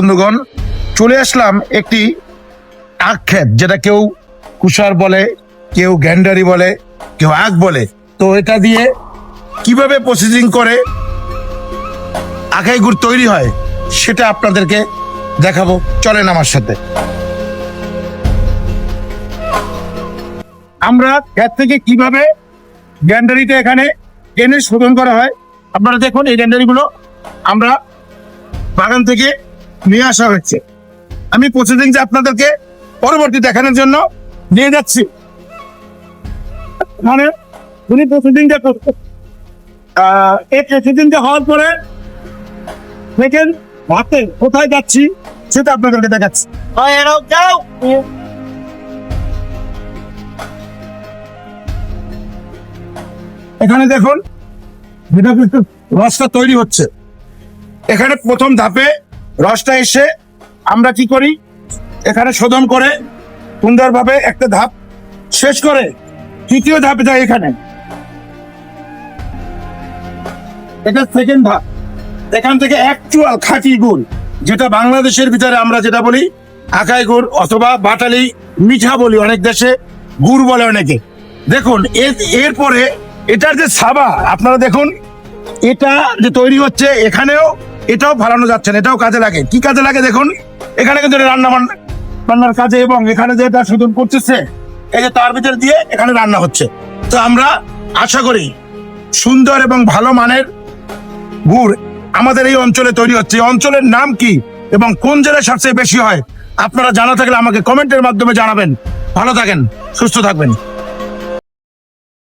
বন্ধুগণ, চলে আসলাম একটি আখ ক্ষেত, যেটা কেউ কুষার বলে, কেউ গ্যান্ডারি বলে, কেউ আখ বলে। তো এটা দিয়ে কিভাবে প্রসেসিং করে আখাই গুড় তৈরি হয় সেটা আপনাদেরকে দেখাবো, চলেন আমার সাথে। আমরা ক্ষেত থেকে কিভাবে গ্যান্ডারিতে এখানে এনে শোধন করা হয় আপনারা দেখুন। এই গ্যান্ডারিগুলো আমরা বাগান থেকে নিয়ে আসা হচ্ছে। আমি প্রসেসিংটা আপনাদেরকে পরবর্তী দেখানোর জন্য নিয়ে যাচ্ছি। মানে উনি প্রসেসিংটা করতে এই প্রসেসিংটা হওয়ার পরে দেখেন ভাতে কোথায় যাচ্ছি সেটা আপনাদেরকে দেখাচ্ছি। এখানে দেখুন যেটা কিন্তু রসটা তৈরি হচ্ছে। এখানে প্রথম ধাপে রসটা এসে আমরা কি করি, এখানে শোধন করে সুন্দরভাবে একটা ধাপ শেষ করে তৃতীয় ধাপে যায়। এখানে এটা সেকেন্ড ধাপ। এখান থেকে অ্যাকচুয়াল খাঁটি গুড়, যেটা বাংলাদেশের ভিতরে আমরা যেটা বলি আখাই গুড় অথবা বাটালি মিঠা বলি, অনেক দেশে গুড় বলে অনেকে। দেখুন এরপরে এটার যে সাবা আপনারা দেখুন, এটা যে তৈরি হচ্ছে এখানেও এটাও ফালানো যাচ্ছে না, এটাও কাজে লাগে। কি কাজে লাগে দেখুন, এখানে কিন্তু রান্নার কাজে, এবং এখানে যেটা শোধন করতেছে এই যে তার ভিতর দিয়ে এখানে রান্না হচ্ছে। তো আমরা আশা করি সুন্দর এবং ভালো মানের গুড় আমাদের এই অঞ্চলে তৈরি হচ্ছে। এই অঞ্চলের নাম কি এবং কোন জেলায় সবচেয়ে বেশি হয় আপনারা জানা থাকলে আমাকে কমেন্টের মাধ্যমে জানাবেন। ভালো থাকেন, সুস্থ থাকবেন।